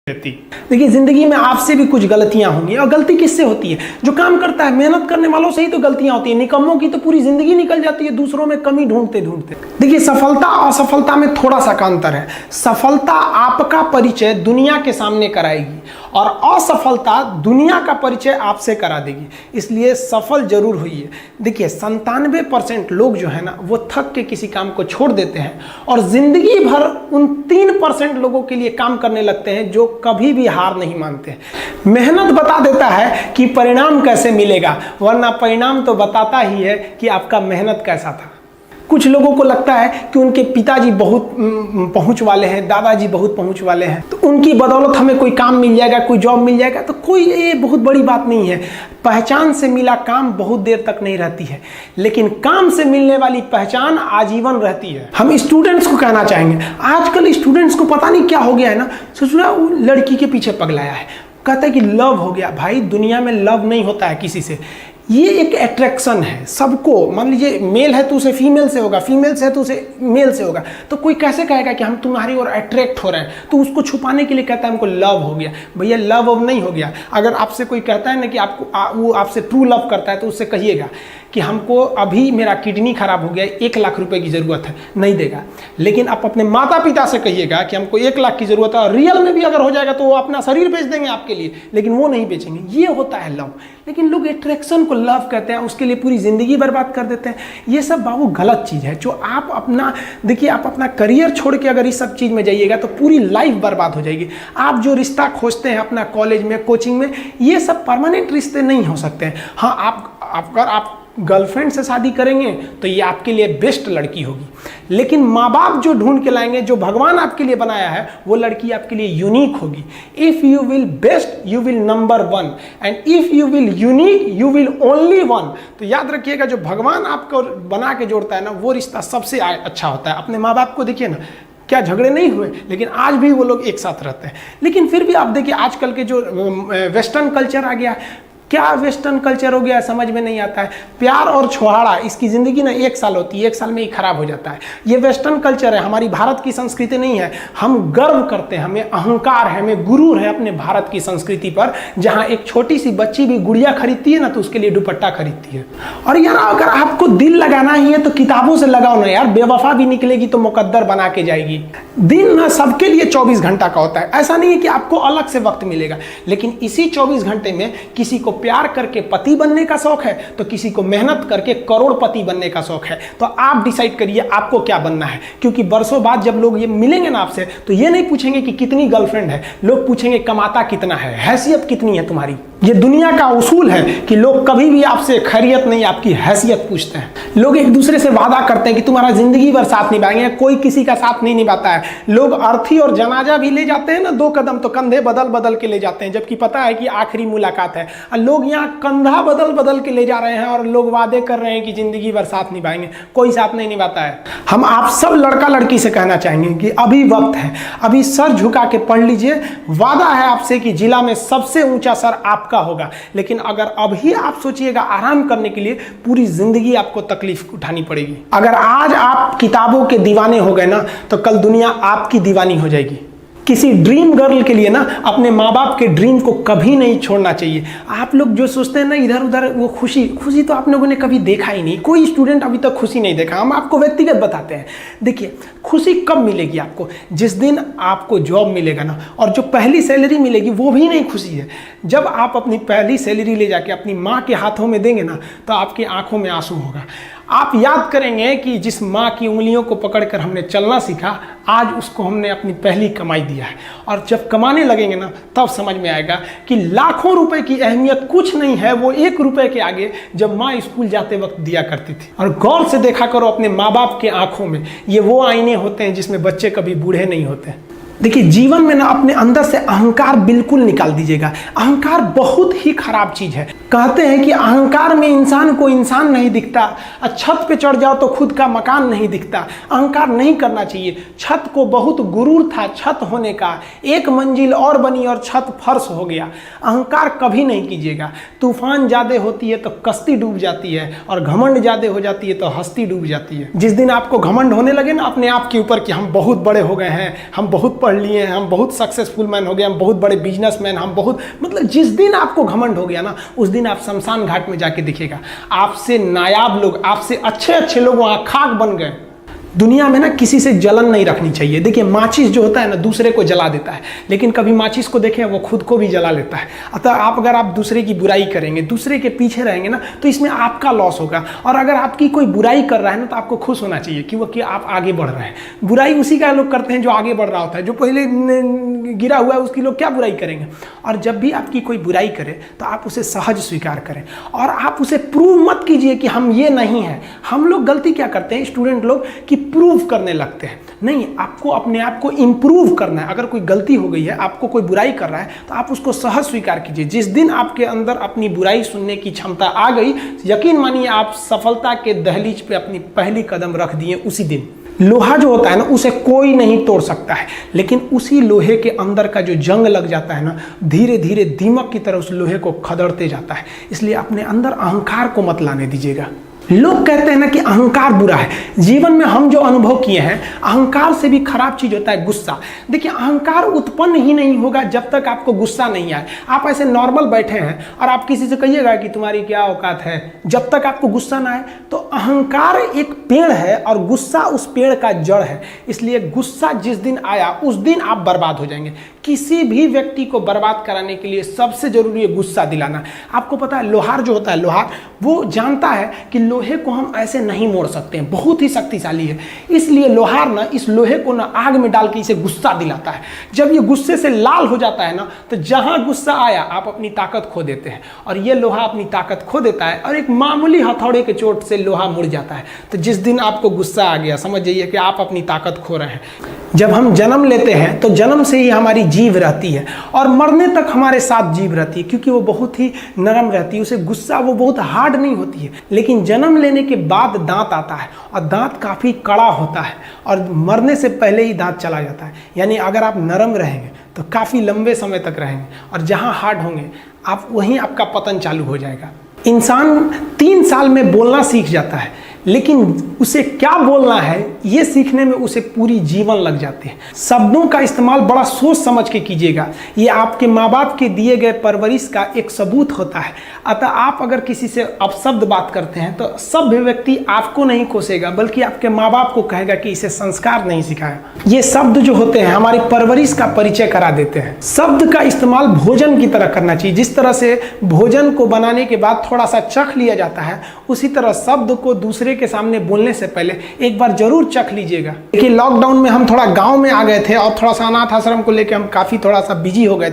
देखिए, जिंदगी में आपसे भी कुछ गलतियां होंगी। और गलती किससे होती है? जो काम करता है, मेहनत करने वालों से ही तो गलतियां होती है। निकम्मों की तो पूरी जिंदगी निकल जाती है दूसरों में कमी ढूंढते ढूंढते। देखिए, सफलता और असफलता में थोड़ा सा का अंतर है। सफलता आपका परिचय दुनिया के सामने कराएगी और असफलता दुनिया का परिचय आपसे करा देगी। इसलिए सफल जरूर होइए। देखिए, 97% लोग जो है ना, वो थक के किसी काम को छोड़ देते हैं और जिंदगी भर उन 3% लोगों के लिए काम करने लगते हैं जो कभी भी हार नहीं मानते। मेहनत बता देता है कि परिणाम कैसे मिलेगा, वरना परिणाम तो बताता ही है कि आपका मेहनत कैसा था। कुछ लोगों को लगता है कि उनके पिताजी बहुत पहुंच वाले हैं, दादाजी बहुत पहुंच वाले हैं, तो उनकी बदौलत हमें कोई काम मिल जाएगा, कोई जॉब मिल जाएगा। तो कोई ये बहुत बड़ी बात नहीं है। पहचान से मिला काम बहुत देर तक नहीं रहती है, लेकिन काम से मिलने वाली पहचान आजीवन रहती है। हम स्टूडेंट्स को कहना चाहेंगे, आजकल स्टूडेंट्स को पता नहीं क्या हो गया है ना, सोच रहा वो लड़की के पीछे पगलाया है, कहता है कि लव हो गया। भाई, दुनिया में लव नहीं होता है किसी से। ये एक अट्रैक्शन है सबको। मान लीजिए मेल है तो उसे फीमेल से होगा, फीमेल से है तो उसे मेल से होगा। तो कोई कैसे कहेगा कि हम तुम्हारी ओर अट्रैक्ट हो रहे हैं? तो उसको छुपाने के लिए कहता है हमको लव हो गया। भैया, लव अब नहीं हो गया। अगर आपसे कोई कहता है ना कि आपको वो आपसे ट्रू लव करता है, तो उससे कहिएगा कि हमको अभी मेरा किडनी खराब हो गया, 1 लाख रुपए की ज़रूरत है, नहीं देगा। लेकिन आप अपने माता पिता से कहिएगा कि हमको 1 लाख की ज़रूरत है, और रियल में भी अगर हो जाएगा तो वो अपना शरीर बेच देंगे आपके लिए, लेकिन वो नहीं बेचेंगे। ये होता है लव। लेकिन लोग अट्रैक्शन को लव कहते हैं, उसके लिए पूरी ज़िंदगी बर्बाद कर देते हैं। ये सब बाबू गलत चीज़ है। जो आप अपना देखिए, आप अपना करियर छोड़ के अगर इस सब चीज़ में जाइएगा तो पूरी लाइफ बर्बाद हो जाएगी। आप जो रिश्ता खोजते हैं अपना कॉलेज में, कोचिंग में, ये सब परमानेंट रिश्ते नहीं हो सकते हैं। हाँ, आप गर्लफ्रेंड से शादी करेंगे तो ये आपके लिए बेस्ट लड़की होगी, लेकिन माँ बाप जो ढूंढ के लाएंगे, जो भगवान आपके लिए बनाया है, वो लड़की आपके लिए यूनिक होगी। If you will best you will number 1, and if you will unique you will only 1। तो याद रखिएगा, जो भगवान आपको बना के जोड़ता है ना, वो रिश्ता सबसे अच्छा होता है। अपने माँ बाप को देखिए ना, क्या झगड़े नहीं हुए, लेकिन आज भी वो लोग एक साथ रहते हैं। लेकिन फिर भी आप देखिए, आजकल के जो वेस्टर्न कल्चर आ गया, क्या वेस्टर्न कल्चर हो गया समझ में नहीं आता है। प्यार और छोहाड़ा, इसकी ज़िंदगी ना 1 साल होती है, 1 साल में ही खराब हो जाता है। ये वेस्टर्न कल्चर है, हमारी भारत की संस्कृति नहीं है। हम गर्व करते हैं, हमें अहंकार है, हमें गुरूर है अपने भारत की संस्कृति पर। जहाँ एक छोटी सी बच्ची भी गुड़िया खरीदती है ना, तो उसके लिए दुपट्टा खरीदती है। और यार, अगर आपको दिल लगाना ही है तो किताबों से लगाओ ना यार। बेवफा भी निकलेगी तो मुकद्दर बना के जाएगी। दिन ना सबके लिए 24 घंटा का होता है। ऐसा नहीं है कि आपको अलग से वक्त मिलेगा, लेकिन इसी 24 घंटे में किसी को प्यार करके पति बनने का शौक है, तो किसी को मेहनत करके करोड़पति बनने का शौक है। तो आप डिसाइड करिए आपको क्या बनना है। क्योंकि बरसों बाद जब लोग ये मिलेंगे ना आपसे, तो ये नहीं पूछेंगे कि कितनी गर्लफ्रेंड है, लोग पूछेंगे कमाता कितना है, हैसियत कितनी है तुम्हारी। ये दुनिया का उसूल है कि लोग कभी भी आपसे खैरियत नहीं, आपकी हैसियत पूछते हैं। लोग एक दूसरे से वादा करते हैं कि तुम्हारा जिंदगी भर साथ निभाएंगे, कोई किसी का साथ नहीं निभाता है। लोग अर्थी और जनाजा भी ले जाते हैं ना 2 कदम, तो कंधे बदल बदल के ले जाते हैं, जबकि पता है कि आखिरी मुलाकात है। और लोग यहाँ कंधा बदल बदल के ले जा रहे हैं और लोग वादे कर रहे हैं कि जिंदगी भर साथ निभाएंगे, कोई साथ नहीं निभाता है। हम आप सब लड़का लड़की से कहना चाहेंगे कि अभी वक्त है, अभी सर झुका के पढ़ लीजिए। वादा है आपसे कि जिला में सबसे ऊंचा सर आपका होगा। लेकिन अगर अभी आप सोचिएगा आराम करने के लिए, पूरी जिंदगी आपको तकलीफ उठानी पड़ेगी। अगर आज आप किताबों के दीवाने हो गए ना, तो कल दुनिया आपकी दीवानी हो जाएगी। किसी ड्रीम गर्ल के लिए ना अपने माँ बाप के ड्रीम को कभी नहीं छोड़ना चाहिए। आप लोग जो सोचते हैं ना इधर उधर, वो खुशी तो आप लोगों ने कभी देखा ही नहीं। कोई स्टूडेंट अभी तक खुशी नहीं देखा। हम आपको व्यक्तिगत बताते हैं। देखिए, खुशी कब मिलेगी आपको? जिस दिन आपको जॉब मिलेगा ना, और जो पहली सैलरी मिलेगी वो भी नहीं खुशी है। जब आप अपनी पहली सैलरी ले जाके अपनी माँ के हाथों में देंगे ना, तो आपकी आंखों में आंसू होगा। आप याद करेंगे कि जिस माँ की उंगलियों को पकड़कर हमने चलना सीखा, आज उसको हमने अपनी पहली कमाई दिया है। और जब कमाने लगेंगे ना, तब समझ में आएगा कि लाखों रुपए की अहमियत कुछ नहीं है, वो 1 रुपए के आगे जब माँ स्कूल जाते वक्त दिया करती थी। और गौर से देखा करो अपने माँ बाप के आंखों में, ये वो आईने होते हैं जिसमें बच्चे कभी बूढ़े नहीं होते। देखिए, जीवन में ना अपने अंदर से अहंकार बिल्कुल निकाल दीजिएगा। अहंकार बहुत ही खराब चीज है। कहते हैं कि अहंकार में इंसान को इंसान नहीं दिखता, छत पे चढ़ जाओ तो खुद का मकान नहीं दिखता। अहंकार नहीं करना चाहिए। छत को बहुत गुरूर था छत होने का, 1 मंजिल और बनी और छत फर्श हो गया। अहंकार कभी नहीं कीजिएगा। तूफान ज्यादा होती है तो कश्ती डूब जाती है, और घमंड ज्यादा हो जाती है तो हस्ती डूब जाती है। जिस दिन आपको घमंड होने लगे ना अपने आप के ऊपर कि हम बहुत बड़े हो गए हैं, हम बहुत पढ़ लिए हैं, हम बहुत सक्सेसफुल मैन हो गए, हम बहुत बड़े बिजनेसमैन, हम बहुत, मतलब जिस दिन आपको घमंड हो गया ना, उस दिन आप शमशान घाट में जाके देखिएगा, आपसे नायाब लोग, आपसे अच्छे अच्छे लोग वहाँ खाक बन गए। दुनिया में ना किसी से जलन नहीं रखनी चाहिए। देखिए माचिस जो होता है ना दूसरे को जला देता है, लेकिन कभी माचिस को देखें वो खुद को भी जला लेता है। अतः अगर आप दूसरे की बुराई करेंगे, दूसरे के पीछे रहेंगे ना, तो इसमें आपका लॉस होगा। और अगर आपकी कोई बुराई कर रहा है ना, तो आपको खुश होना चाहिए क्योंकि आप आगे बढ़ रहे हैं। बुराई उसी का लोग करते हैं जो आगे बढ़ रहा होता है, जो पहले गिरा हुआ है उसकी लोग क्या बुराई करेंगे। और जब भी आपकी कोई बुराई करे तो आप उसे सहज स्वीकार करें, और आप उसे प्रूव मत कीजिए कि हम ये नहीं हैं। हम लोग गलती क्या करते हैं स्टूडेंट लोग, कि प्रूव करने लगते हैं। नहीं, आपको अपने आप को इंप्रूव करना है। अगर कोई गलती हो गई है, आपको कोई बुराई कर रहा है, तो आप उसको सहज स्वीकार कीजिए। जिस दिन आपके अंदर अपनी बुराई सुनने की क्षमता आ गई, यकीन मानिए आप सफलता के दहलीज पे अपनी पहली कदम रख दिए उसी दिन। लोहा जो होता है ना, उसे कोई नहीं तोड़ सकता है, लेकिन उसी लोहे के अंदर का जो जंग लग जाता है ना, धीरे धीरे दीमक की तरह उस लोहे को खदड़ते जाता है। इसलिए अपने अंदर अहंकार को मत लाने दीजिएगा। लोग कहते हैं ना कि अहंकार बुरा है। जीवन में हम जो अनुभव किए हैं, अहंकार से भी खराब चीज होता है गुस्सा। देखिए अहंकार उत्पन्न ही नहीं होगा जब तक आपको गुस्सा नहीं आए। आप ऐसे नॉर्मल बैठे हैं और आप किसी से कहिएगा कि तुम्हारी क्या औकात है, जब तक आपको गुस्सा ना आए। तो अहंकार एक पेड़ है और गुस्सा उस पेड़ का जड़ है। इसलिए गुस्सा जिस दिन आया उस दिन आप बर्बाद हो जाएंगे। किसी भी व्यक्ति को बर्बाद कराने के लिए सबसे जरूरी है गुस्सा दिलाना। आपको पता है लोहार जो होता है, लोहार वो जानता है कि लोहे को हम ऐसे नहीं मोड़ सकते हैं, बहुत ही शक्तिशाली है। इसलिए लोहार ना इस लोहे को ना आग में डाल के इसे गुस्सा दिलाता है। जब ये गुस्से से लाल हो जाता है ना, तो जहां गुस्सा आया आप अपनी ताकत खो देते हैं, और ये लोहा अपनी ताकत खो देता है और एक मामूली हथौड़े के चोट से लोहा मुड़ जाता है। तो जिस दिन आपको गुस्सा आ गया, समझ जाइए कि आप अपनी ताकत खो रहे हैं। जब हम जन्म लेते हैं तो जन्म से ही हमारी जीभ रहती है और मरने तक हमारे साथ जीभ रहती है, क्योंकि वो बहुत ही नरम रहती है, उसे गुस्सा वो बहुत हार्ड नहीं होती है। लेकिन जन्म लेने के बाद दांत आता है और दांत काफ़ी कड़ा होता है, और मरने से पहले ही दांत चला जाता है। यानी अगर आप नरम रहेंगे तो काफ़ी लंबे समय तक रहेंगे, और जहाँ हार्ड होंगे आप वहीं आपका पतन चालू हो जाएगा। इंसान 3 साल में बोलना सीख जाता है, लेकिन उसे क्या बोलना है ये सीखने में उसे पूरी जीवन लग जाते हैं। शब्दों का इस्तेमाल बड़ा सोच समझ के कीजिएगा। ये आपके माँ बाप के दिए गए परवरिश का एक सबूत होता है। अतः आप अगर किसी से अपशब्द बात करते हैं तो सभ्य व्यक्ति आपको नहीं कोसेगा, बल्कि आपके माँ बाप को कहेगा कि इसे संस्कार नहीं सिखाया। ये शब्द जो होते हैं हमारी परवरिश का परिचय करा देते हैं। शब्द का इस्तेमाल भोजन की तरह करना चाहिए। जिस तरह से भोजन को बनाने के बाद थोड़ा सा चख लिया जाता है, उसी तरह शब्द को दूसरे के सामने बोलने से पहले एक बार जरूर चख लीजिएगा। देखिए लॉकडाउन में हम थोड़ा गांव में आ गए थे और थोड़ा सा अनाथ आश्रम को लेकर हम काफी थोड़ा सा बिजी हो गए थे।